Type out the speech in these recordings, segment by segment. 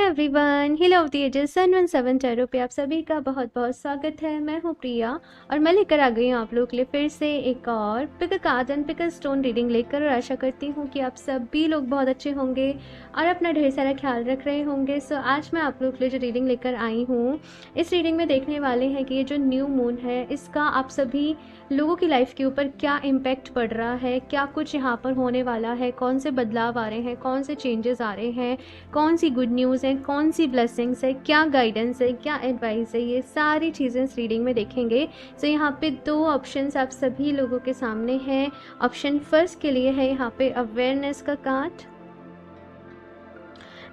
Everyone, hill of the ages sun 17 tarot पे आप सभी का बहुत बहुत स्वागत है। मैं हूँ प्रिया और मैं लेकर आ गई हूँ आप लोगों के लिए फिर से एक और pick a card and pick a stone reading लेकर, और आशा करती हूँ कि आप सभी लोग बहुत अच्छे होंगे और अपना ढेर सारा ख्याल रख रहे होंगे। सो आज मैं आप लोगों के लिए जो रीडिंग लेकर आई हूँ, इस रीडिंग में देखने वाले हैं कि ये जो न्यू मून है इसका आप सभी लोगों की लाइफ के ऊपर क्या इम्पैक्ट पड़ रहा है, क्या कुछ यहाँ पर होने वाला है, कौन से बदलाव आ रहे हैं, कौन से चेंजेस आ रहे हैं, कौन सी गुड न्यूज़ है, कौन सी ब्लेसिंग्स है, क्या गाइडेंस है, क्या एडवाइस है, ये सारी चीज़ें इस रीडिंग में देखेंगे। सो यहाँ पे दो ऑप्शंस आप सभी लोगों के सामने हैं। ऑप्शन फर्स्ट के लिए है यहाँ पे अवेयरनेस का कार्ड,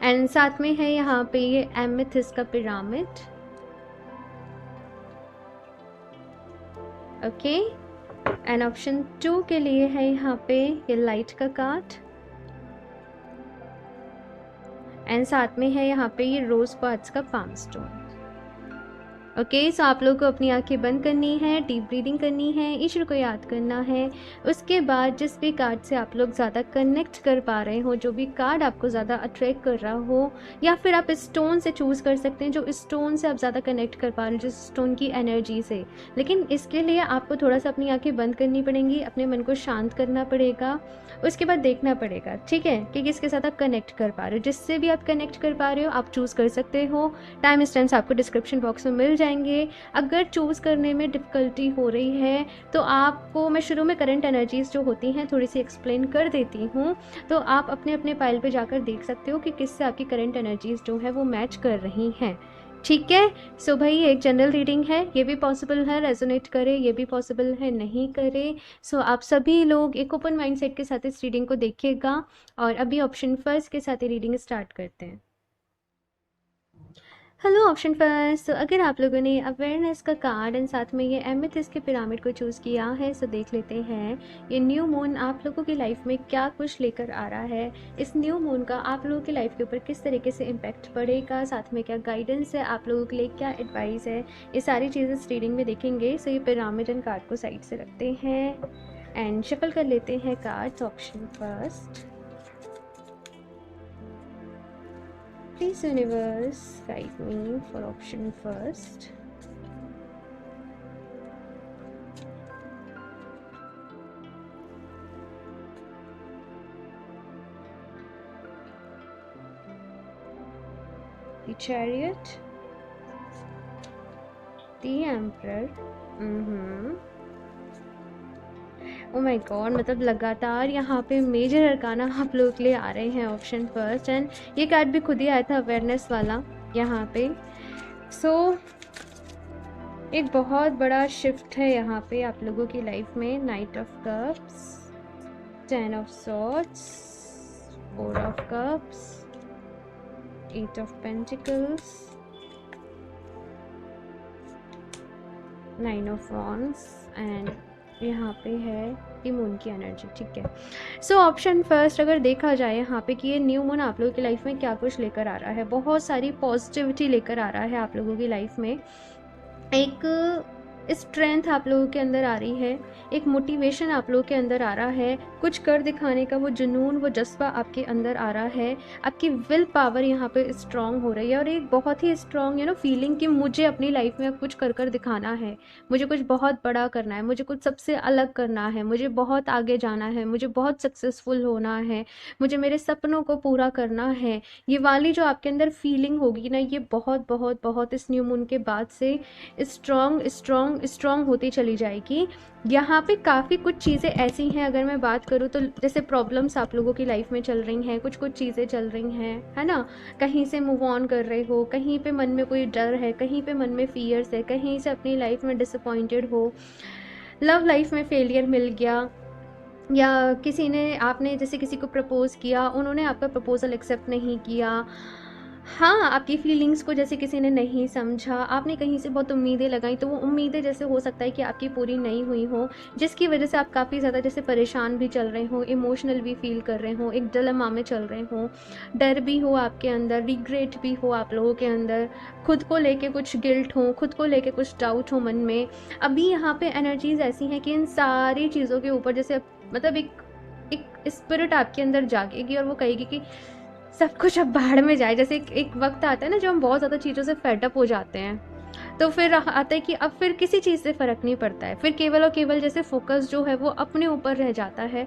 एंड साथ में है यहाँ पे ये एमेथिस्ट का पिरामिड। ओके, एंड ऑप्शन 2 के लिए है यहाँ पे ये लाइट का कार्ड, एंड साथ में है यहाँ पे ये रोज क्वार्ट्ज का पाम स्टोन। ओके, सो आप लोगों को अपनी आंखें बंद करनी है, डीप ब्रीदिंग करनी है, ईश्वर को याद करना है। उसके बाद जिस भी कार्ड से आप लोग ज़्यादा कनेक्ट कर पा रहे हो, जो भी कार्ड आपको ज़्यादा अट्रैक्ट कर रहा हो, या फिर आप स्टोन से चूज़ कर सकते हैं जो स्टोन से आप ज़्यादा कनेक्ट कर पा रहे हो, जिस स्टोन की एनर्जी से। लेकिन इसके लिए आपको थोड़ा सा अपनी आंखें बंद करनी पड़ेंगी, अपने मन को शांत करना पड़ेगा, उसके बाद देखना पड़ेगा, ठीक है, कि किसके साथ आप कनेक्ट कर पा रहे हो। जिससे भी आप कनेक्ट कर पा रहे हो आप चूज़ कर सकते हो। टाइम स्टैम्प्स आपको डिस्क्रिप्शन बॉक्स में मिल जाएंगे। अगर चूज़ करने में डिफ़िकल्टी हो रही है तो आपको मैं शुरू में करंट एनर्जीज़ जो होती हैं थोड़ी सी एक्सप्लेन कर देती हूँ, तो आप अपने अपने पाइल पे जाकर देख सकते हो कि किससे आपकी करंट एनर्जीज़ जो है वो मैच कर रही हैं। ठीक है, सो भाई एक जनरल रीडिंग है, ये भी पॉसिबल है रेजोनेट करे, ये भी पॉसिबल है नहीं करे। सो आप सभी लोग एक ओपन माइंडसेट के साथ इस रीडिंग को देखिएगा, और अभी ऑप्शन फर्स्ट के साथ ही रीडिंग स्टार्ट करते हैं। हेलो ऑप्शन फर्स्ट, तो अगर आप लोगों ने अवेयरनेस का कार्ड एंड साथ में ये एमेथिस्ट के पिरामिड को चूज़ किया है, सो देख लेते हैं ये न्यू मून आप लोगों की लाइफ में क्या कुछ लेकर आ रहा है। इस न्यू मून का आप लोगों की लाइफ के ऊपर किस तरीके से इम्पैक्ट पड़ेगा, साथ में क्या गाइडेंस है, आप लोगों के लिए क्या एडवाइस है, ये सारी चीज़ें इस रीडिंग में देखेंगे। सो ये पिरामिड एंड कार्ड को साइड से रखते हैं एंड शफल कर लेते हैं cards. Option first, please universe guide me for option first. The chariot, the emperor. Oh my God, मतलब लगातार यहाँ पे मेजर अरकाना आप लोगों के लिए आ रहे हैं ऑप्शन फर्स्ट, एंड ये कार्ड भी खुद ही आया था अवेयरनेस वाला यहाँ पे। सो एक बहुत बड़ा शिफ्ट है यहाँ पे आप लोगों की लाइफ में। Night of cups, 10 of swords, 4 of cups, 8 of pentacles, 9 of wands, and यहाँ पे है कि मून की एनर्जी। ठीक है, सो ऑप्शन फर्स्ट अगर देखा जाए यहाँ पे कि ये न्यू मून आप लोगों की लाइफ में क्या कुछ लेकर आ रहा है, बहुत सारी पॉजिटिविटी लेकर आ रहा है आप लोगों की लाइफ में। एक स्ट्रेंथ आप लोगों के अंदर आ रही है, एक मोटिवेशन आप लोगों के अंदर आ रहा है, कुछ कर दिखाने का वो जुनून, वो जज्बा आपके अंदर आ रहा है। आपकी विल पावर यहाँ पे स्ट्रांग हो रही है, और एक बहुत ही स्ट्रांग फीलिंग कि मुझे अपनी लाइफ में अब कुछ कर कर दिखाना है, मुझे कुछ बहुत बड़ा करना है, मुझे कुछ सबसे अलग करना है, मुझे बहुत आगे जाना है, मुझे बहुत सक्सेसफुल होना है, मुझे मेरे सपनों को पूरा करना है। ये वाली जो आपके अंदर फीलिंग होगी ना, ये बहुत बहुत बहुत इस न्यू मून के बाद से स्ट्रॉन्ग स्ट्रॉन्ग स्ट्रॉन्ग होती चली जाएगी। यहाँ पे काफ़ी कुछ चीज़ें ऐसी हैं, अगर मैं बात करूँ तो जैसे प्रॉब्लम्स आप लोगों की लाइफ में चल रही हैं, कुछ कुछ चीज़ें चल रही हैं, है ना, कहीं से मूव ऑन कर रहे हो, कहीं पे मन में कोई डर है, कहीं पे मन में फियर्स है, कहीं से अपनी लाइफ में डिसअपॉइंटेड हो, लव लाइफ में फेलियर मिल गया, या किसी ने आपने जैसे किसी को प्रपोज़ किया, उन्होंने आपका प्रपोज़ल एक्सेप्ट नहीं किया, हाँ, आपकी फीलिंग्स को जैसे किसी ने नहीं समझा, आपने कहीं से बहुत उम्मीदें लगाई, तो वो उम्मीदें जैसे हो सकता है कि आपकी पूरी नहीं हुई हो, जिसकी वजह से आप काफ़ी ज़्यादा जैसे परेशान भी चल रहे हो, इमोशनल भी फील कर रहे हो, एक डिलेमा में चल रहे हो, डर भी हो आपके अंदर, रिग्रेट भी हो आप लोगों के अंदर, खुद को लेके कुछ गिल्ट हो, खुद को लेके कुछ डाउट हो मन में। अभी यहाँ पे एनर्जीज़ ऐसी हैं कि इन सारी चीज़ों के ऊपर जैसे मतलब एक स्पिरिट आपके अंदर जागेगी और वो कहेगी कि सब कुछ अब भाड़ में जाए। जैसे एक वक्त आता है ना, जब हम बहुत ज़्यादा चीज़ों से फेड अप हो जाते हैं, तो फिर आता है कि अब फिर किसी चीज़ से फ़र्क नहीं पड़ता है, फिर केवल और केवल जैसे फोकस जो है वो अपने ऊपर रह जाता है।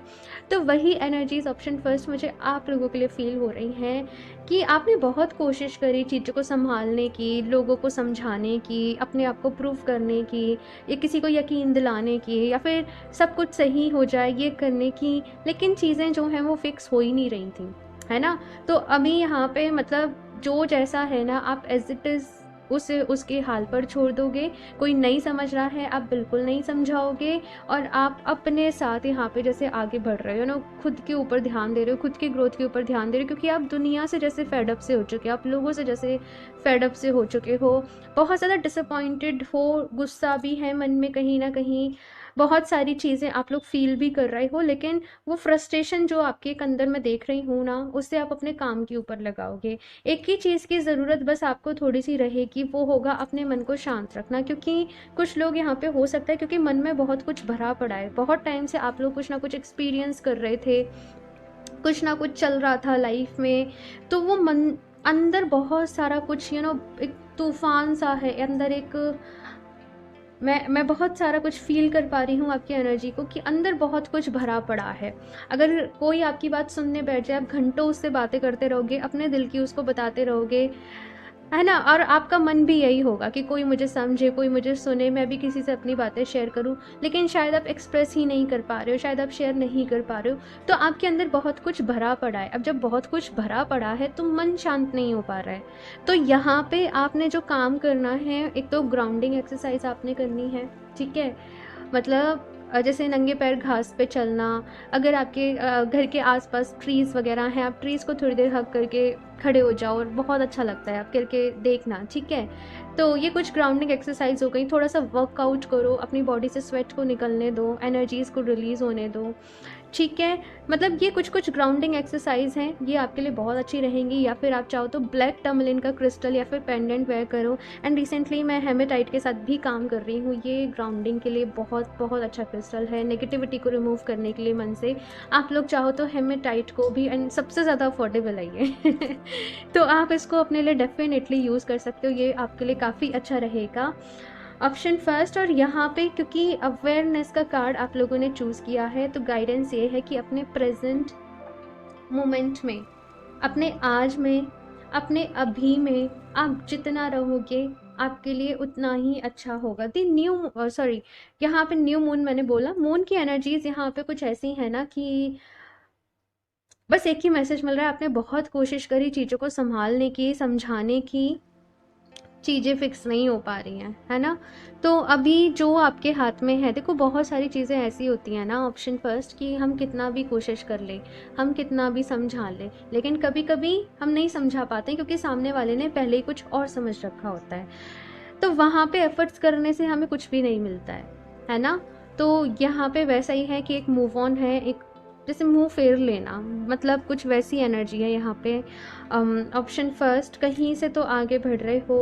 तो वही एनर्जीज ऑप्शन फर्स्ट मुझे आप लोगों के लिए फील हो रही हैं कि आपने बहुत कोशिश करी चीज़ों को संभालने की, लोगों को समझाने की, अपने आप को प्रूव करने की, या किसी को यकीन दिलाने की, या फिर सब कुछ सही हो जाए ये करने की, लेकिन चीज़ें जो हैं वो फिक्स हो ही नहीं रही थी, है ना? तो अभी यहाँ पे मतलब जो जैसा है ना, आप एज इट इज़ उसे उसके हाल पर छोड़ दोगे। कोई नहीं समझ रहा है, आप बिल्कुल नहीं समझाओगे, और आप अपने साथ यहाँ पे जैसे आगे बढ़ रहे हो ना, खुद के ऊपर ध्यान दे रहे हो, खुद की ग्रोथ के ऊपर ध्यान दे रहे हो, क्योंकि आप दुनिया से जैसे फेडअप से हो चुके हो, आप लोगों से जैसे फेडअप से हो चुके हो, बहुत ज़्यादा डिसअपॉइंटेड हो, गुस्सा भी है मन में कहीं ना कहीं, बहुत सारी चीज़ें आप लोग फील भी कर रहे हो, लेकिन वो फ्रस्ट्रेशन जो आपके एक अंदर मैं देख रही हूँ ना, उससे आप अपने काम के ऊपर लगाओगे। एक ही चीज़ की ज़रूरत बस आपको थोड़ी सी रहेगी, वो होगा अपने मन को शांत रखना, क्योंकि कुछ लोग यहाँ पे हो सकता है क्योंकि मन में बहुत कुछ भरा पड़ा है, बहुत टाइम से आप लोग कुछ ना कुछ एक्सपीरियंस कर रहे थे, कुछ ना कुछ चल रहा था लाइफ में, तो वो मन अंदर बहुत सारा कुछ एक तूफान सा है अंदर, एक मैं बहुत सारा कुछ फ़ील कर पा रही हूँ आपकी एनर्जी को, कि अंदर बहुत कुछ भरा पड़ा है। अगर कोई आपकी बात सुनने बैठ जाए, आप घंटों उससे बातें करते रहोगे, अपने दिल की उसको बताते रहोगे, है ना? और आपका मन भी यही होगा कि कोई मुझे समझे, कोई मुझे सुने, मैं भी किसी से अपनी बातें शेयर करूँ, लेकिन शायद आप एक्सप्रेस ही नहीं कर पा रहे हो, शायद आप शेयर नहीं कर पा रहे हो, तो आपके अंदर बहुत कुछ भरा पड़ा है। अब जब बहुत कुछ भरा पड़ा है, तो मन शांत नहीं हो पा रहा है। तो यहाँ पे आपने जो काम करना है, एक तो ग्राउंडिंग एक्सरसाइज आपने करनी है, ठीक है? मतलब जैसे नंगे पैर घास पे चलना, अगर आपके घर के आसपास ट्रीज़ वगैरह हैं, आप ट्रीज़ को थोड़ी देर हग करके खड़े हो जाओ, और बहुत अच्छा लगता है, आप करके देखना, ठीक है? तो ये कुछ ग्राउंडिंग एक्सरसाइज हो गई। थोड़ा सा वर्कआउट करो, अपनी बॉडी से स्वेट को निकलने दो, एनर्जीज़ को रिलीज़ होने दो, ठीक है? मतलब ये कुछ ग्राउंडिंग एक्सरसाइज हैं, ये आपके लिए बहुत अच्छी रहेंगी। या फिर आप चाहो तो ब्लैक टर्मलिन का क्रिस्टल या फिर पेंडेंट वेयर करो। एंड रिसेंटली मैं हेमेटाइट के साथ भी काम कर रही हूँ, ये ग्राउंडिंग के लिए बहुत बहुत अच्छा क्रिस्टल है, नेगेटिविटी को रिमूव करने के लिए मन से। आप लोग चाहो तो हेमेटाइट को भी, एंड सबसे ज़्यादा अफोर्डेबल है ये तो आप इसको अपने लिए डेफिनेटली यूज़ कर सकते हो, ये आपके लिए काफ़ी अच्छा रहेगा, ऑप्शन फर्स्ट। और यहाँ पे क्योंकि अवेयरनेस का कार्ड आप लोगों ने चूज़ किया है, तो गाइडेंस ये है कि अपने प्रेजेंट मोमेंट में, अपने आज में, अपने अभी में आप जितना रहोगे, आपके लिए उतना ही अच्छा होगा। दी न्यू सॉरी, यहाँ पे न्यू मून मैंने बोला, मून की एनर्जीज यहाँ पे कुछ ऐसी है ना कि बस एक ही मैसेज मिल रहा है, आपने बहुत कोशिश करी चीज़ों को संभालने की, समझाने की, चीज़ें फिक्स नहीं हो पा रही हैं, है ना? तो अभी जो आपके हाथ में है, देखो बहुत सारी चीज़ें ऐसी होती हैं ना, ऑप्शन फर्स्ट, कि हम कितना भी कोशिश कर लें, हम कितना भी समझा लें, लेकिन कभी कभी हम नहीं समझा पाते, क्योंकि सामने वाले ने पहले ही कुछ और समझ रखा होता है। तो वहाँ पे एफर्ट्स करने से हमें कुछ भी नहीं मिलता है ना? तो यहाँ पे वैसा ही है कि एक मूव ऑन है, एक जैसे मुंह फेर लेना, मतलब कुछ वैसी एनर्जी है यहाँ पे। ऑप्शन फर्स्ट, कहीं से तो आगे बढ़ रहे हो,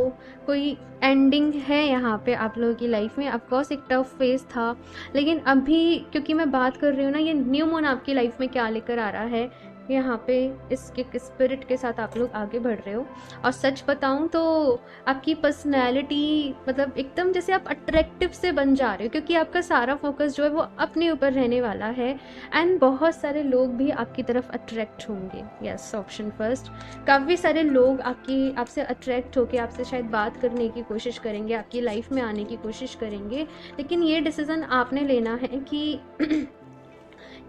कोई एंडिंग है यहाँ पे आप लोगों की लाइफ में। ऑफकोर्स एक टफ फेज था, लेकिन अभी क्योंकि मैं बात कर रही हूँ ना, ये न्यू मून आपकी लाइफ में क्या लेकर आ रहा है, यहाँ पे इसके स्पिरिट के साथ आप लोग आगे बढ़ रहे हो। और सच बताऊँ तो आपकी पर्सनैलिटी मतलब एकदम जैसे आप अट्रैक्टिव से बन जा रहे हो, क्योंकि आपका सारा फोकस जो है वो अपने ऊपर रहने वाला है, एंड बहुत सारे लोग भी आपकी तरफ अट्रैक्ट होंगे। यस, ऑप्शन फर्स्ट, काफ़ी सारे लोग आपसे अट्रैक्ट होकर आपसे शायद बात करने की कोशिश करेंगे, आपकी लाइफ में आने की कोशिश करेंगे, लेकिन ये डिसीज़न आपने लेना है कि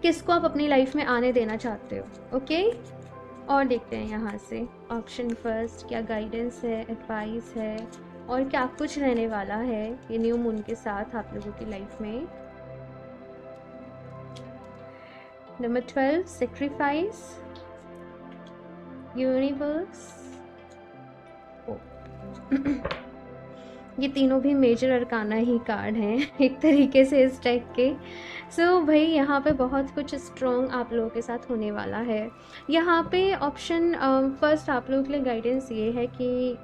किसको आप अपनी लाइफ में आने देना चाहते हो। ओके, और देखते हैं यहाँ से ऑप्शन फर्स्ट क्या गाइडेंस है, एडवाइस है, और क्या कुछ रहने वाला है ये न्यू मून के साथ आप लोगों की लाइफ में। नंबर 12, सेक्रीफाइस, यूनिवर्स, ये तीनों भी मेजर अरकाना ही कार्ड हैं एक तरीके से इस डेक के। सो भाई यहाँ पे बहुत कुछ स्ट्रॉन्ग आप लोगों के साथ होने वाला है। यहाँ पे ऑप्शन फर्स्ट आप लोगों के लिए गाइडेंस ये है कि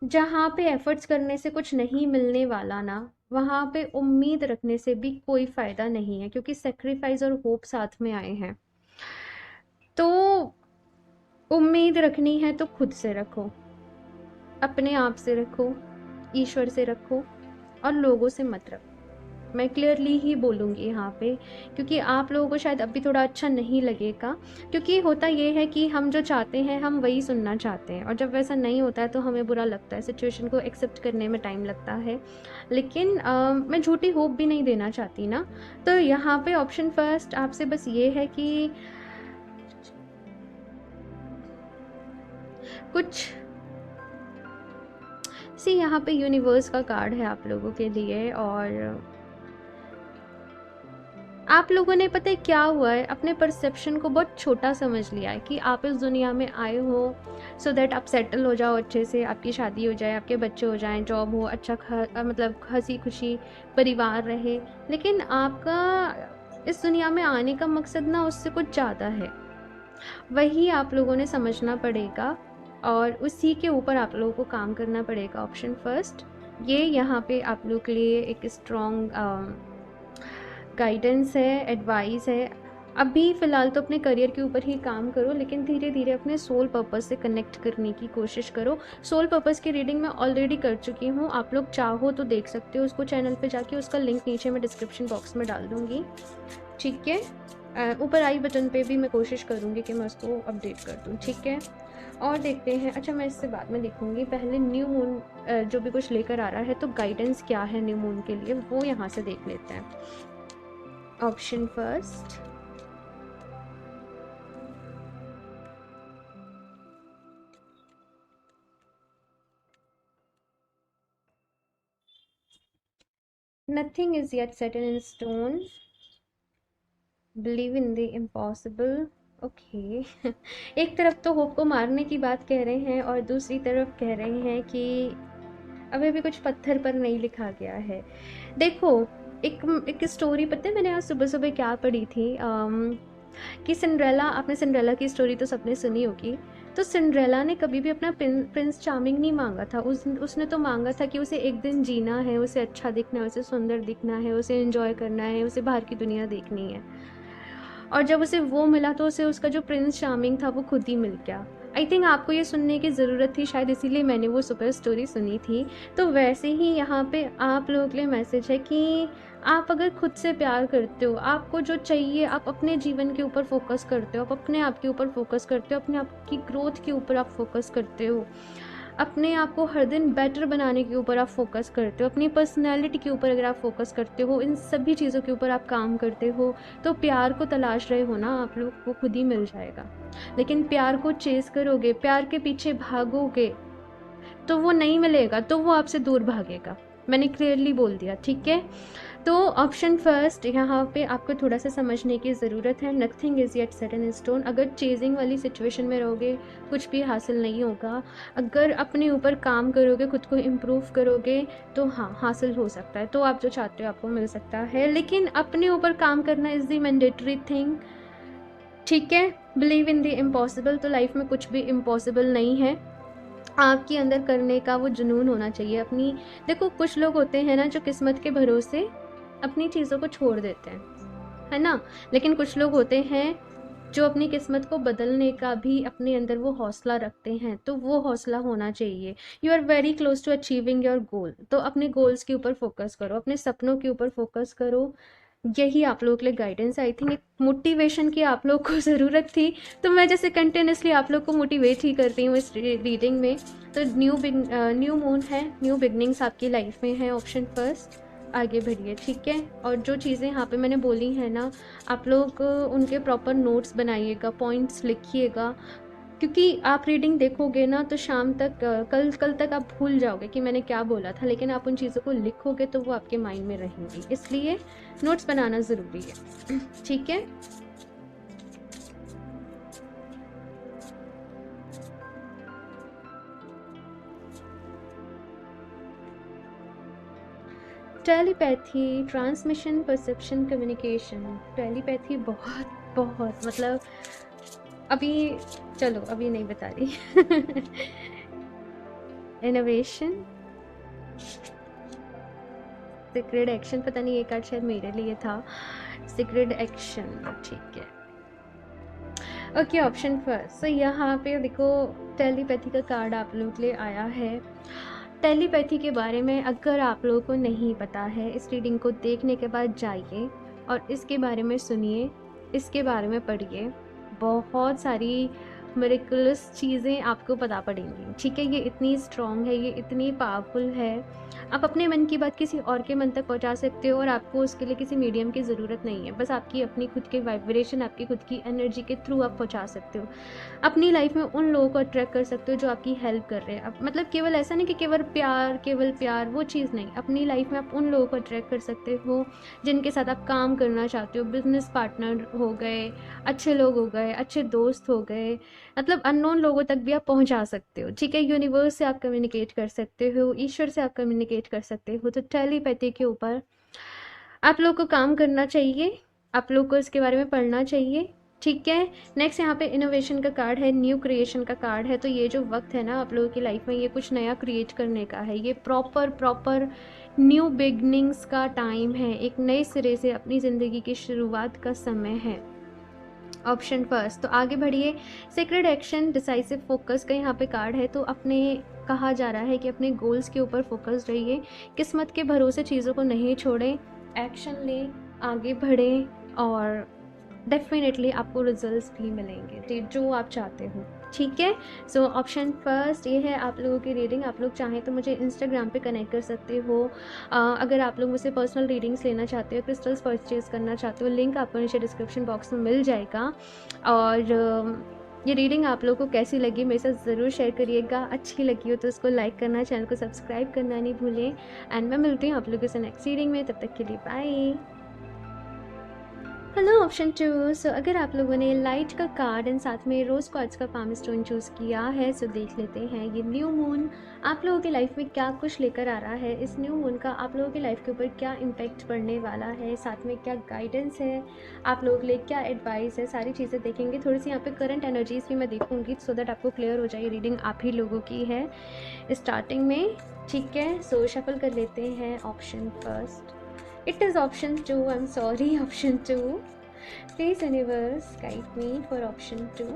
जहाँ पे एफर्ट्स करने से कुछ नहीं मिलने वाला ना, वहाँ पे उम्मीद रखने से भी कोई फ़ायदा नहीं है, क्योंकि सेक्रीफाइस और होप साथ में आए हैं। तो उम्मीद रखनी है तो खुद से रखो, अपने आप से रखो, ईश्वर से रखो, और लोगों से मत रखो। मैं क्लियरली ही बोलूँगी यहाँ पे, क्योंकि आप लोगों को शायद अभी थोड़ा अच्छा नहीं लगेगा, क्योंकि होता ये है कि हम जो चाहते हैं हम वही सुनना चाहते हैं, और जब वैसा नहीं होता है तो हमें बुरा लगता है, सिचुएशन को एक्सेप्ट करने में टाइम लगता है। लेकिन मैं झूठी होप भी नहीं देना चाहती ना, तो यहाँ पे ऑप्शन फर्स्ट आपसे बस ये है कि कुछ यहाँ पे यूनिवर्स का कार्ड है आप लोगों के लिए, और आप लोगों ने पता है क्या हुआ है, अपने परसेप्शन को बहुत छोटा समझ लिया है कि आप इस दुनिया में आए हो सो दैट आप सेटल हो जाओ अच्छे से, आपकी शादी हो जाए, आपके बच्चे हो जाएं, जॉब हो, अच्छा मतलब हंसी खुशी परिवार रहे। लेकिन आपका इस दुनिया में आने का मकसद ना उससे कुछ ज़्यादा है, वही आप लोगों ने समझना पड़ेगा, और उसी के ऊपर आप लोगों को काम करना पड़ेगा। ऑप्शन फर्स्ट ये यहाँ पे आप लोग के लिए एक स्ट्रॉन्ग गाइडेंस है, एडवाइस है। अभी फ़िलहाल तो अपने करियर के ऊपर ही काम करो, लेकिन धीरे धीरे अपने सोल पर्पस से कनेक्ट करने की कोशिश करो। सोल पर्पस की रीडिंग मैं ऑलरेडी कर चुकी हूँ, आप लोग चाहो तो देख सकते हो उसको चैनल पे जाके, उसका लिंक नीचे मैं डिस्क्रिप्शन बॉक्स में डाल दूँगी, ठीक है। ऊपर आई बटन पे भी मैं कोशिश करूँगी कि मैं उसको अपडेट कर दूँ, ठीक है। और देखते हैं, अच्छा मैं इससे बाद में देखूँगी, पहले न्यू मून जो भी कुछ लेकर आ रहा है तो गाइडेंस क्या है न्यू मून के लिए, वो यहाँ से देख लेते हैं। Option first nothing is yet set in stone, believe in the impossible. Okay एक तरफ तो होप को मारने की बात कह रहे हैं, और दूसरी तरफ कह रहे हैं कि अभी भी कुछ पत्थर पर नहीं लिखा गया है। देखो, एक स्टोरी पता है मैंने आज सुबह सुबह क्या पढ़ी थी, कि सिंड्रेला, आपने सिंड्रेला की स्टोरी तो सबने सुनी होगी। तो सिंड्रेला ने कभी भी अपना प्रिंस चार्मिंग नहीं मांगा था, उसने तो मांगा था कि उसे एक दिन जीना है, उसे अच्छा दिखना है, उसे सुंदर दिखना है, उसे एंजॉय करना है, उसे बाहर की दुनिया देखनी है। और जब उसे वो मिला तो उसे उसका जो प्रिंस चार्मिंग था वो खुद ही मिल गया। आई थिंक आपको ये सुनने की ज़रूरत थी शायद, इसीलिए मैंने वो सुपर स्टोरी सुनी थी। तो वैसे ही यहाँ पे आप लोगों के लिए मैसेज है कि आप अगर खुद से प्यार करते हो, आपको जो चाहिए, आप अपने जीवन के ऊपर फोकस करते हो, आप अपने आप के ऊपर फोकस करते हो, अपने आप की ग्रोथ के ऊपर आप फोकस करते हो, अपने आप को हर दिन बेटर बनाने के ऊपर आप फोकस करते हो, अपनी पर्सनैलिटी के ऊपर अगर आप फोकस करते हो, इन सभी चीज़ों के ऊपर आप काम करते हो, तो प्यार को तलाश रहे हो ना आप लोग, वो खुद ही मिल जाएगा। लेकिन प्यार को चेस करोगे, प्यार के पीछे भागोगे, तो वो नहीं मिलेगा, तो वो आपसे दूर भागेगा। मैंने क्लियरली बोल दिया, ठीक है। तो ऑप्शन फर्स्ट यहाँ पे आपको थोड़ा सा समझने की ज़रूरत है, nothing is yet set in stone. अगर चेजिंग वाली सिचुएशन में रहोगे कुछ भी हासिल नहीं होगा, अगर अपने ऊपर काम करोगे, खुद को इम्प्रूव करोगे, तो हाँ हासिल हो सकता है, तो आप जो चाहते हो आपको मिल सकता है। लेकिन अपने ऊपर काम करना इज़ द मैंडेटरी थिंग, ठीक है। बिलीव इन द इम्पॉसिबल, तो लाइफ में कुछ भी इम्पॉसिबल नहीं है, आपके अंदर करने का वो जुनून होना चाहिए अपनी। देखो कुछ लोग होते हैं ना जो किस्मत के भरोसे अपनी चीज़ों को छोड़ देते हैं, है ना। लेकिन कुछ लोग होते हैं जो अपनी किस्मत को बदलने का भी अपने अंदर वो हौसला रखते हैं, तो वो हौसला होना चाहिए। You are very close to achieving your goal, तो अपने गोल्स के ऊपर फोकस करो, अपने सपनों के ऊपर फोकस करो। यही आप लोगों के लिए गाइडेंस, आई थिंक एक मोटिवेशन की आप लोग को ज़रूरत थी, तो मैं जैसे कंटिन्यूसली आप लोग को मोटिवेट ही करती हूँ इस रीडिंग में। तो न्यू मून है, न्यू बिगनिंग्स आपकी लाइफ में है, ऑप्शन फर्स्ट, आगे बढ़िए, ठीक है। और जो चीज़ें यहाँ पे मैंने बोली हैं ना, आप लोग उनके प्रॉपर नोट्स बनाइएगा, पॉइंट्स लिखिएगा, क्योंकि आप रीडिंग देखोगे ना तो शाम तक कल कल तक आप भूल जाओगे कि मैंने क्या बोला था, लेकिन आप उन चीज़ों को लिखोगे तो वो आपके माइंड में रहेंगी, इसलिए नोट्स बनाना ज़रूरी है, ठीक है। Telepathy, transmission, perception, communication. Telepathy बहुत बहुत मतलब अभी, चलो अभी नहीं बता रही इनोवेशन, सीक्रेट एक्शन, पता नहीं ये कार्ड शायद मेरे लिए था, सीक्रेट एक्शन, ठीक है। Okay, option first. सो यहाँ पे देखो, टेलीपैथी का कार्ड आप लोगों के लिए आया है। टेलीपैथी के बारे में अगर आप लोगों को नहीं पता है, इस रीडिंग को देखने के बाद जाइए और इसके बारे में सुनिए, इसके बारे में पढ़िए। बहुत सारी मिरेकलस चीज़ें आपको पता पड़ेंगी, ठीक है। ये इतनी स्ट्रॉन्ग है, ये इतनी पावरफुल है। आप अपने मन की बात किसी और के मन तक पहुंचा सकते हो और आपको उसके लिए किसी मीडियम की ज़रूरत नहीं है। बस आपकी अपनी खुद के वाइब्रेशन, आपकी खुद की एनर्जी के थ्रू आप पहुंचा सकते हो। अपनी लाइफ में उन लोगों को अट्रैक्ट कर सकते हो जो आपकी हेल्प कर रहे हैं। अब मतलब केवल ऐसा नहीं कि केवल प्यार वो चीज़ नहीं। अपनी लाइफ में आप उन लोगों को अट्रैक्ट कर सकते हो जिनके साथ आप काम करना चाहते हो। बिजनेस पार्टनर हो गए, अच्छे लोग हो गए, अच्छे दोस्त हो गए, मतलब अननोन लोगों तक भी आप पहुंचा सकते हो, ठीक है। यूनिवर्स से आप कम्युनिकेट कर सकते हो, ईश्वर से आप कम्युनिकेट कर सकते हो। तो टेलीपैथी के ऊपर आप लोग को काम करना चाहिए, आप लोग को इसके बारे में पढ़ना चाहिए, ठीक है। नेक्स्ट यहाँ पे इनोवेशन का कार्ड है, न्यू क्रिएशन का कार्ड है। तो ये जो वक्त है ना आप लोगों की लाइफ में, ये कुछ नया क्रिएट करने का है। ये प्रॉपर न्यू बिगनिंग्स का टाइम है। एक नए सिरे से अपनी ज़िंदगी की शुरुआत का समय है। Option first. तो आगे बढ़िए। सीक्रेट एक्शन, डिसाइसिव फोकस का यहाँ पे कार्ड है। तो अपने कहा जा रहा है कि अपने गोल्स के ऊपर फोकस रहिए, किस्मत के भरोसे चीज़ों को नहीं छोड़ें, एक्शन लें, आगे बढ़ें और डेफिनेटली आपको रिजल्ट्स भी मिलेंगे जो आप चाहते हो, ठीक है। सो ऑप्शन फर्स्ट ये है आप लोगों की रीडिंग। आप लोग चाहें तो मुझे इंस्टाग्राम पे कनेक्ट कर सकते हो। अगर आप लोग मुझसे पर्सनल रीडिंग्स लेना चाहते हो, क्रिस्टल्स परचेज करना चाहते हो, लिंक आपको नीचे डिस्क्रिप्शन बॉक्स में मिल जाएगा। और ये रीडिंग आप लोगों को कैसी लगी मेरे साथ ज़रूर शेयर करिएगा। अच्छी लगी हो तो उसको लाइक करना, चैनल को सब्सक्राइब करना नहीं भूलें। एंड मैं मिलती हूँ आप लोगों से नेक्स्ट रीडिंग में, तब तक के लिए bye. Hello option two. So अगर आप लोगों ने लाइट का कार्ड एंड साथ में रोज़ क्वार्ट्ज का पाम स्टोन चूज़ किया है, सो देख लेते हैं ये न्यू मून आप लोगों की लाइफ में क्या कुछ लेकर आ रहा है। इस न्यू मून का आप लोगों की लाइफ के ऊपर क्या इम्पैक्ट पड़ने वाला है, साथ में क्या गाइडेंस है, आप लोगों के लिए क्या एडवाइस है, सारी चीज़ें देखेंगे। थोड़ी सी यहाँ पे करंट एनर्जीज भी मैं देखूंगी सो दैट आपको क्लियर हो जाए रीडिंग आप ही लोगों की है स्टार्टिंग में, ठीक है। सो शफल कर लेते हैं option first. It is option 2. I'm sorry, option 2. Please, universe, guide me for option 2.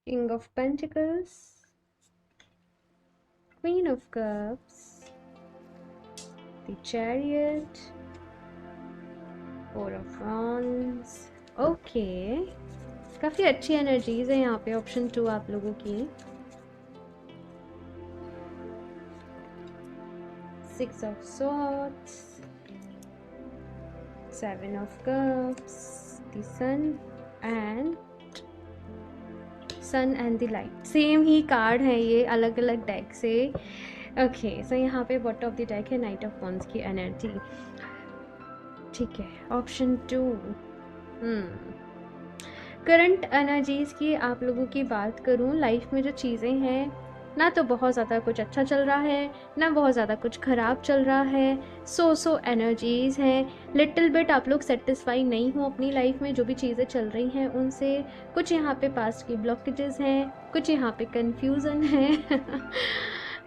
King of Pentacles, Queen of Cups, the Chariot, Four of Wands. Okay, काफ़ी अच्छी एनर्जीज है यहाँ पे ऑप्शन 2 आप लोगों की। 6 of Swords, 7 of Cups, the Sun and the light. Same he card है ये, अलग अलग डेक से। ओके, सो यहाँ पे बॉटम ऑफ द डेक है नाइट ऑफ वॉन्ड्स की एनर्जी, ठीक है। ऑप्शन 2, करंट एनर्जीज की आप लोगों की बात करूँ, लाइफ में जो चीज़ें हैं ना तो बहुत ज़्यादा कुछ अच्छा चल रहा है, ना बहुत ज़्यादा कुछ ख़राब चल रहा है। सो एनर्जीज़ हैं, लिटिल बिट आप लोग सेटिस्फाई नहीं हो अपनी लाइफ में जो भी चीज़ें चल रही हैं उनसे। कुछ यहाँ पे पास्ट की ब्लॉकेजेस हैं, कुछ यहाँ पे कन्फ्यूज़न है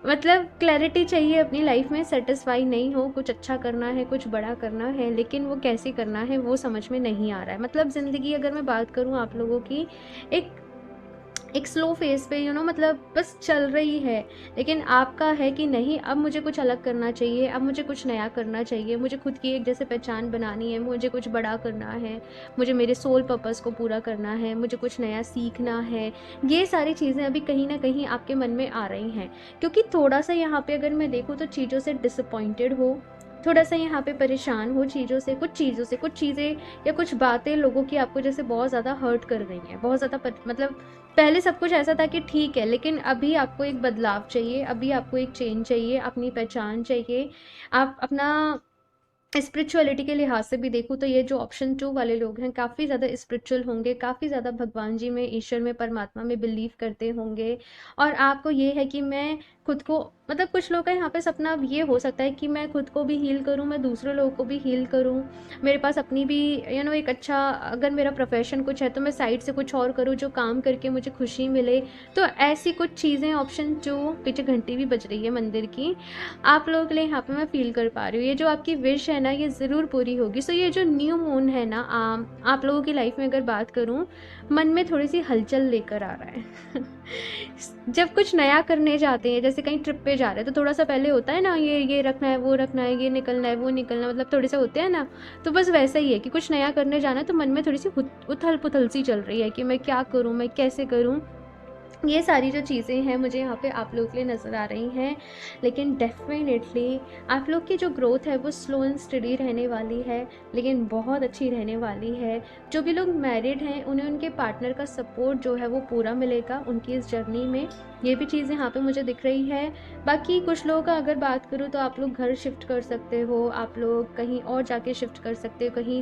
मतलब क्लैरिटी चाहिए अपनी लाइफ में, सेटिस्फाई नहीं हो, कुछ अच्छा करना है, कुछ बड़ा करना है, लेकिन वो कैसे करना है वो समझ में नहीं आ रहा है। मतलब ज़िंदगी अगर मैं बात करूँ आप लोगों की, एक स्लो फेज पे मतलब बस चल रही है, लेकिन आपका है कि नहीं अब मुझे कुछ अलग करना चाहिए, अब मुझे कुछ नया करना चाहिए, मुझे खुद की एक जैसे पहचान बनानी है, मुझे कुछ बड़ा करना है, मुझे मेरे सोल पर्पस को पूरा करना है, मुझे कुछ नया सीखना है। ये सारी चीज़ें अभी कहीं ना कहीं आपके मन में आ रही हैं, क्योंकि थोड़ा सा यहाँ पे अगर मैं देखूँ तो चीज़ों से डिसअपॉइंटेड हो, थोड़ा सा यहाँ पे परेशान हो चीज़ों से, कुछ चीज़ें या कुछ बातें लोगों की आपको जैसे बहुत ज़्यादा हर्ट कर रही हैं, बहुत ज़्यादा मतलब पहले सब कुछ ऐसा था कि ठीक है, लेकिन अभी आपको एक बदलाव चाहिए, अभी आपको एक चेंज चाहिए, अपनी पहचान चाहिए। आप अपना स्पिरिचुअलिटी के लिहाज से भी देखूँ तो ये जो ऑप्शन 2 वाले लोग हैं काफ़ी ज़्यादा स्पिरिचुअल होंगे, काफ़ी ज़्यादा भगवान जी में, ईश्वर में, परमात्मा में बिलीव करते होंगे। और आपको ये है कि मैं खुद को, मतलब कुछ लोग का यहाँ पे सपना अब ये हो सकता है कि मैं खुद को भी हील करूँ, मैं दूसरे लोगों को भी हील करूँ, मेरे पास अपनी भी एक अच्छा, अगर मेरा प्रोफेशन कुछ है तो मैं साइड से कुछ और करूँ जो काम करके मुझे खुशी मिले। तो ऐसी कुछ चीज़ें ऑप्शन, जो पीछे घंटी भी बज रही है मंदिर की, आप लोगों के लिए यहाँ पे मैं फील कर पा रही हूँ। ये जो आपकी विश है ना, ये ज़रूर पूरी होगी। सो ये जो न्यू मून है ना, आप लोगों की लाइफ में अगर बात करूँ, मन में थोड़ी सी हलचल लेकर आ रहा है। जब कुछ नया करने जाते हैं, जैसे कहीं ट्रिप पे जा रहे हैं, तो थोड़ा सा पहले होता है ना, ये रखना है, वो रखना है, ये निकलना है, वो निकलना, मतलब थोड़े से होते हैं ना। तो बस वैसा ही है कि कुछ नया करने जाना है तो मन में थोड़ी सी उथल पुथल सी चल रही है कि मैं क्या करूँ, मैं कैसे करूँ। ये सारी जो चीज़ें हैं मुझे यहाँ पे आप लोग के लिए नज़र आ रही हैं, लेकिन डेफ़िनेटली आप लोग की जो ग्रोथ है वो स्लो एंड स्टडी रहने वाली है, लेकिन बहुत अच्छी रहने वाली है। जो भी लोग मैरिड हैं उन्हें उनके पार्टनर का सपोर्ट जो है वो पूरा मिलेगा उनकी इस जर्नी में। ये भी चीज़ यहाँ पे मुझे दिख रही है। बाकी कुछ लोगों का अगर बात करूँ तो आप लोग घर शिफ्ट कर सकते हो, आप लोग कहीं और जाके शिफ्ट कर सकते हो, कहीं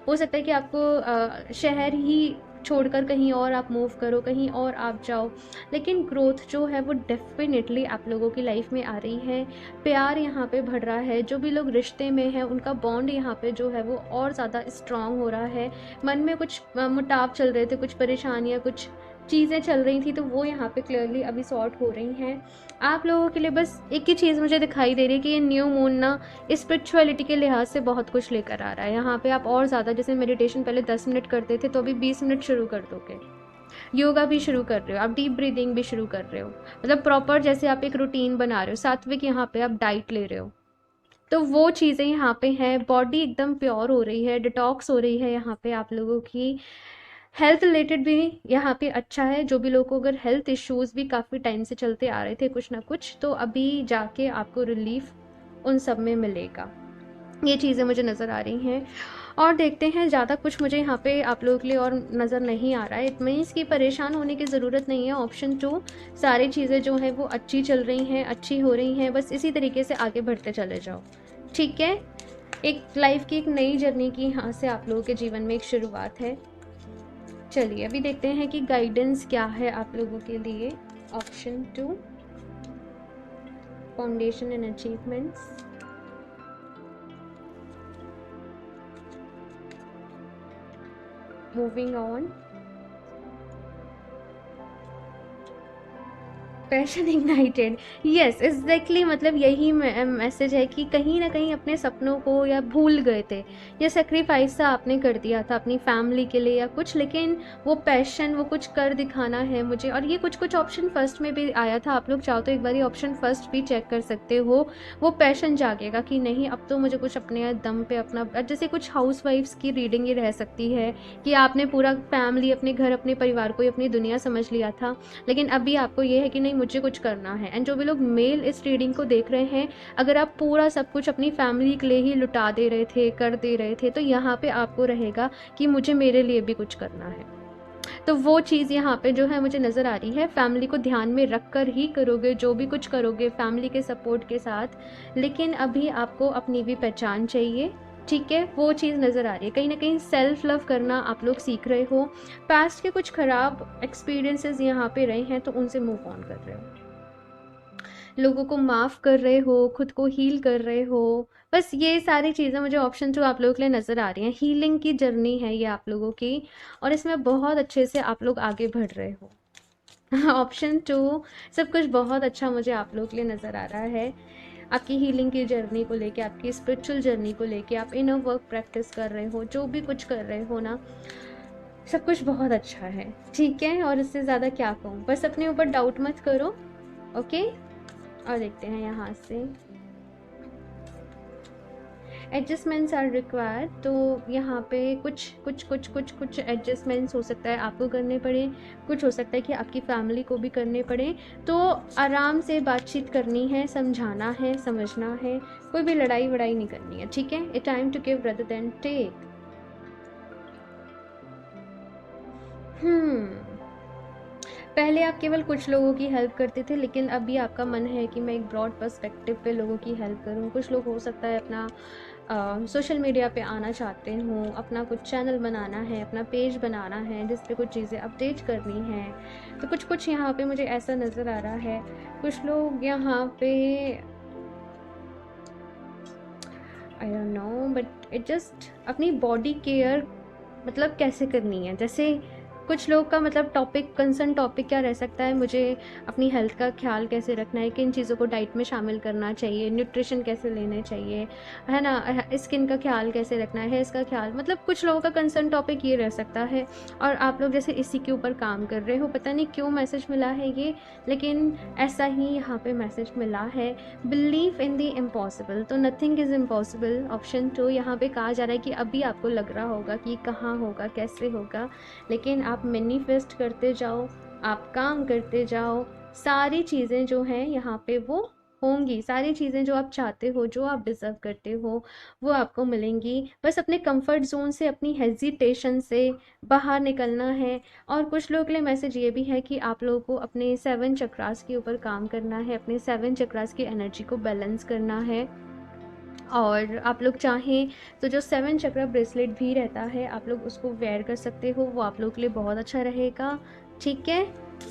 हो सकता है कि आपको शहर ही छोड़कर कहीं और आप मूव करो, कहीं और आप जाओ, लेकिन ग्रोथ जो है वो डेफ़िनेटली आप लोगों की लाइफ में आ रही है। प्यार यहाँ पे बढ़ रहा है, जो भी लोग रिश्ते में हैं उनका बॉन्ड यहाँ पे जो है वो और ज़्यादा स्ट्रॉन्ग हो रहा है। मन में कुछ मुटाव चल रहे थे, कुछ परेशानियाँ, कुछ चीज़ें चल रही थी, तो वो यहाँ पे क्लियरली अभी सॉर्ट हो रही हैं। आप लोगों के लिए बस एक ही चीज़ मुझे दिखाई दे रही है कि ये न्यू मून ना स्पिरिचुअलिटी के लिहाज से बहुत कुछ लेकर आ रहा है। यहाँ पे आप और ज़्यादा, जैसे मेडिटेशन पहले 10 मिनट करते थे तो अभी 20 मिनट शुरू कर दोगे। योगा भी शुरू कर रहे हो, आप डीप ब्रीदिंग भी शुरू कर रहे हो, मतलब प्रॉपर जैसे आप एक रूटीन बना रहे हो, सात्विक यहाँ पे आप डाइट ले रहे हो। तो वो चीज़ें यहाँ पे हैं, बॉडी एकदम प्योर हो रही है, डिटॉक्स हो रही है यहाँ पे आप लोगों की। हेल्थ रिलेटेड भी यहाँ पे अच्छा है। जो भी लोगों को अगर हेल्थ इश्यूज़ भी काफ़ी टाइम से चलते आ रहे थे कुछ ना कुछ, तो अभी जाके आपको रिलीफ उन सब में मिलेगा। ये चीज़ें मुझे नज़र आ रही हैं। और देखते हैं, ज़्यादा कुछ मुझे यहाँ पे आप लोगों के लिए और नज़र नहीं आ रहा है। इट मीन्स कि परेशान होने की ज़रूरत नहीं है। ऑप्शन 2, सारी चीज़ें जो हैं वो अच्छी चल रही हैं, अच्छी हो रही हैं, बस इसी तरीके से आगे बढ़ते चले जाओ, ठीक है। एक लाइफ की एक नई जर्नी की यहाँ से आप लोगों के जीवन में एक शुरुआत है। चलिए अभी देखते हैं कि गाइडेंस क्या है आप लोगों के लिए। Option 2, foundation and achievements. Moving on, passion ignited. Yes exactly, मतलब यही मैसेज है कि कहीं ना कहीं अपने सपनों को या भूल गए थे, या सेक्रीफाइस सा आपने कर दिया था अपनी फैमिली के लिए या कुछ, लेकिन वो पैशन, वो कुछ कर दिखाना है मुझे। और ये कुछ कुछ ऑप्शन फर्स्ट में भी आया था, आप लोग चाहो तो एक बार ऑप्शन फर्स्ट भी चेक कर सकते हो। वो पैशन जागेगा कि नहीं, अब तो मुझे कुछ अपने दम पे अपना, जैसे कुछ हाउस वाइफ्स की रीडिंग ये रह सकती है कि आपने पूरा फैमिली, अपने घर, अपने परिवार को, अपनी दुनिया समझ लिया था, लेकिन अभी आपको ये है कि नहीं, मुझे कुछ करना है। एंड जो भी लोग मेल इस रीडिंग को देख रहे हैं, अगर आप पूरा सब कुछ अपनी फैमिली के लिए ही लुटा दे रहे थे, कर दे रहे थे, तो यहाँ पे आपको रहेगा कि मुझे मेरे लिए भी कुछ करना है। तो वो चीज़ यहाँ पे जो है मुझे नज़र आ रही है। फैमिली को ध्यान में रख कर ही करोगे, जो भी कुछ करोगे फैमिली के सपोर्ट के साथ, लेकिन अभी आपको अपनी भी पहचान चाहिए, ठीक है। वो चीज़ नज़र आ रही है। कहीं ना कहीं सेल्फ लव करना आप लोग सीख रहे हो। पास्ट के कुछ ख़राब एक्सपीरियंसेस यहाँ पे रहे हैं तो उनसे मूव ऑन कर रहे हो, लोगों को माफ़ कर रहे हो, खुद को हील कर रहे हो। बस ये सारी चीज़ें मुझे ऑप्शन 2 आप लोगों के लिए नज़र आ रही हैं। हीलिंग की जर्नी है ये आप लोगों की, और इसमें बहुत अच्छे से आप लोग आगे बढ़ रहे हो। ऑप्शन 2, सब कुछ बहुत अच्छा मुझे आप लोगों के लिए नज़र आ रहा है। आपकी हीलिंग की जर्नी को लेके, आपकी स्पिरिचुअल जर्नी को लेके, आप इनर वर्क प्रैक्टिस कर रहे हो, जो भी कुछ कर रहे हो ना, सब कुछ बहुत अच्छा है, ठीक है। और इससे ज़्यादा क्या कहूँ, बस अपने ऊपर डाउट मत करो, ओके। और देखते हैं यहाँ से, एडजस्टमेंट्स आर रिक्वायर्ड। तो यहाँ पे कुछ एडजस्टमेंट्स हो सकता है आपको करने पड़े, कुछ हो सकता है कि आपकी फैमिली को भी करने पड़े। तो आराम से बातचीत करनी है, समझाना है, समझना है, कोई भी लड़ाई वड़ाई नहीं करनी है, ठीक है। A time to give rather than take. पहले आप केवल कुछ लोगों की हेल्प करते थे, लेकिन अभी आपका मन है कि मैं एक ब्रॉड पर्सपेक्टिव पे लोगों की हेल्प करूं। कुछ लोग हो सकता है अपना सोशल मीडिया पे आना चाहते हो, अपना कुछ चैनल बनाना है, अपना पेज बनाना है जिस पे कुछ चीज़ें अपडेट करनी हैं, तो कुछ यहाँ पे मुझे ऐसा नज़र आ रहा है। कुछ लोग यहाँ पे I don't know but it just अपनी बॉडी केयर मतलब कैसे करनी है। जैसे कुछ लोग का मतलब टॉपिक कंसर्न टॉपिक क्या रह सकता है, मुझे अपनी हेल्थ का ख्याल कैसे रखना है, किन चीज़ों को डाइट में शामिल करना चाहिए, न्यूट्रिशन कैसे लेने चाहिए, है ना, स्किन का ख्याल कैसे रखना है, हेयर्स का ख्याल, मतलब कुछ लोगों का कंसर्न टॉपिक ये रह सकता है। और आप लोग जैसे इसी के ऊपर काम कर रहे हो, पता नहीं क्यों मैसेज मिला है ये, लेकिन ऐसा ही यहाँ पे मैसेज मिला है। बिलीव इन दी इम्पॉसिबल, तो नथिंग इज़ इम्पॉसिबल। ऑप्शन 2 यहाँ पे कहा जा रहा है कि अभी आपको लग रहा होगा कि कहाँ होगा, कैसे होगा, लेकिन आप मैनिफेस्ट करते जाओ, आप काम करते जाओ, सारी चीज़ें जो हैं यहाँ पे वो होंगी। सारी चीज़ें जो आप चाहते हो, जो आप डिज़र्व करते हो, वो आपको मिलेंगी। बस अपने कंफर्ट जोन से, अपनी हेजिटेशन से बाहर निकलना है। और कुछ लोगों के लिए मैसेज ये भी है कि आप लोगों को अपने 7 चक्रास के ऊपर काम करना है, अपने 7 चक्रास की एनर्जी को बैलेंस करना है। और आप लोग चाहें तो जो 7 चक्रा ब्रेसलेट भी रहता है, आप लोग उसको वेयर कर सकते हो, वो आप लोग के लिए बहुत अच्छा रहेगा। ठीक है,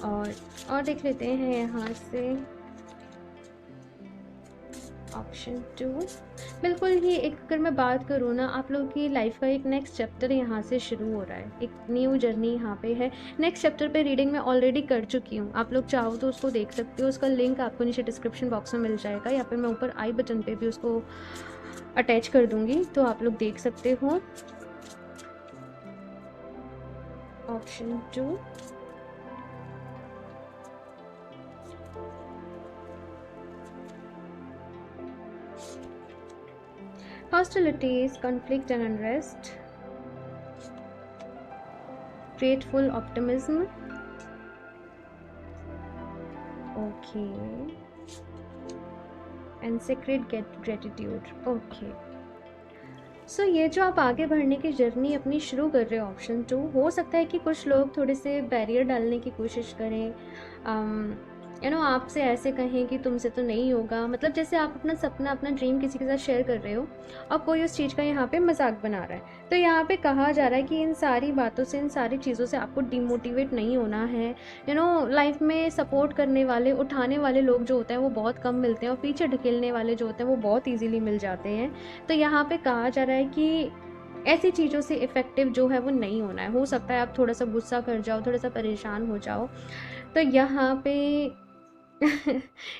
और देख लेते हैं यहाँ से ऑप्शन 2। बिल्कुल ही एक अगर मैं बात करूँ ना, आप लोगों की लाइफ का एक नेक्स्ट चैप्टर यहाँ से शुरू हो रहा है, एक न्यू जर्नी यहाँ पे है। नेक्स्ट चैप्टर पे रीडिंग मैं ऑलरेडी कर चुकी हूँ, आप लोग चाहो तो उसको देख सकते हो, उसका लिंक आपको नीचे डिस्क्रिप्शन बॉक्स में मिल जाएगा, या फिर मैं ऊपर आई बटन पे भी उसको अटैच कर दूंगी, तो आप लोग देख सकते हो। Option 2, hostilities, conflict and unrest, grateful optimism, okay, and sacred gratitude, okay। सो ये जो आप आगे बढ़ने की जर्नी अपनी शुरू कर रहे हो, ऑप्शन 2, हो सकता है कि कुछ लोग थोड़े से बैरियर डालने की कोशिश करें, आपसे ऐसे कहें कि तुमसे तो नहीं होगा, मतलब जैसे आप अपना सपना, अपना ड्रीम किसी के साथ शेयर कर रहे हो और कोई उस चीज़ का यहाँ पे मजाक बना रहा है। तो यहाँ पे कहा जा रहा है कि इन सारी बातों से, इन सारी चीज़ों से आपको डिमोटिवेट नहीं होना है। लाइफ में सपोर्ट करने वाले, उठाने वाले लोग जो होते हैं वो बहुत कम मिलते हैं, और पीछे ढकेलने वाले जो होते हैं वो बहुत ईजीली मिल जाते हैं। तो यहाँ पे कहा जा रहा है कि ऐसी चीज़ों से इफ़ेक्टिव जो है वो नहीं होना है। हो सकता है आप थोड़ा सा गुस्सा कर जाओ, थोड़ा सा परेशान हो जाओ, तो यहाँ पे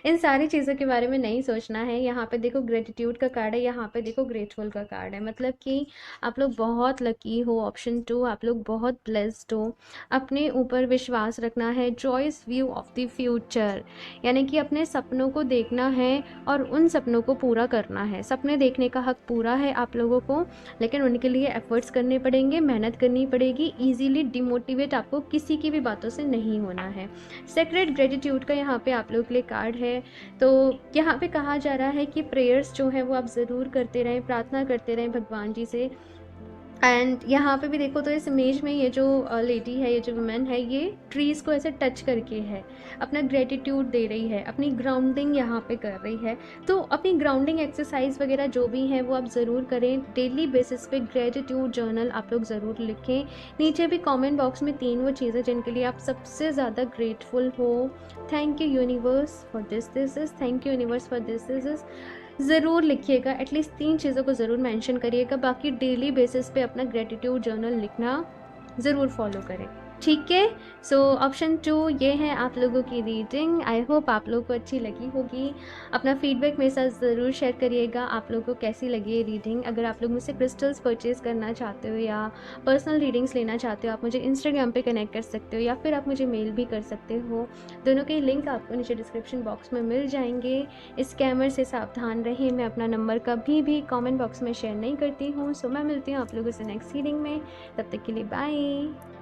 इन सारी चीज़ों के बारे में नहीं सोचना है। यहाँ पे देखो ग्रेटिट्यूड का कार्ड है, यहाँ पे देखो ग्रेटफुल का कार्ड है, मतलब कि आप लोग बहुत लकी हो। ऑप्शन 2, आप लोग बहुत ब्लेस्ड हो। अपने ऊपर विश्वास रखना है, choice view of the future, यानी कि अपने सपनों को देखना है और उन सपनों को पूरा करना है। सपने देखने का हक पूरा है आप लोगों को, लेकिन उनके लिए एफर्ट्स करने पड़ेंगे, मेहनत करनी पड़ेगी। ईजीली डिमोटिवेट आपको किसी की भी बातों से नहीं होना है। सेक्रेड ग्रेटिट्यूड का यहाँ पे आप लोग के लिए कार्ड है। तो यहाँ पे कहा जा रहा है कि प्रेयर्स जो है वो आप ज़रूर करते रहें, प्रार्थना करते रहें भगवान जी से। एंड यहाँ पे भी देखो तो इस इमेज में ये जो लेडी है, ये जो वुमेन है, ये ट्रीज़ को ऐसे टच करके है, अपना ग्रेटिट्यूड दे रही है, अपनी ग्राउंडिंग यहाँ पे कर रही है। तो अपनी ग्राउंडिंग एक्सरसाइज वगैरह जो भी हैं वो आप ज़रूर करें। डेली बेसिस पे ग्रेटिट्यूड जर्नल आप लोग ज़रूर लिखें। नीचे भी कमेंट बॉक्स में 3 वो चीज़ें जिनके लिए आप सबसे ज़्यादा ग्रेटफुल हो। Thank you universe for this is, thank you universe for this is ज़रूर लिखिएगा। एटलीस्ट 3 चीज़ों को ज़रूर मेंशन करिएगा। बाकी डेली बेसिस पे अपना ग्रेटिट्यूड जर्नल लिखना ज़रूर फॉलो करें, ठीक है। सो ऑप्शन 2 ये है आप लोगों की रीडिंग। आई होप आप लोगों को अच्छी लगी होगी। अपना फीडबैक मेरे साथ ज़रूर शेयर करिएगा, आप लोगों को कैसी लगी ये रीडिंग। अगर आप लोग मुझसे क्रिस्टल्स परचेज़ करना चाहते हो या पर्सनल रीडिंग्स लेना चाहते हो, आप मुझे इंस्टाग्राम पे कनेक्ट कर सकते हो, या फिर आप मुझे मेल भी कर सकते हो। दोनों के लिंक आपको नीचे डिस्क्रिप्शन बॉक्स में मिल जाएंगे। स्कैमर से सावधान रहें। मैं अपना नंबर कभी भी कॉमेंट बॉक्स में शेयर नहीं करती हूँ। सो मैं मिलती हूँ आप लोगों से नेक्स्ट रीडिंग में। तब तक के लिए बाय।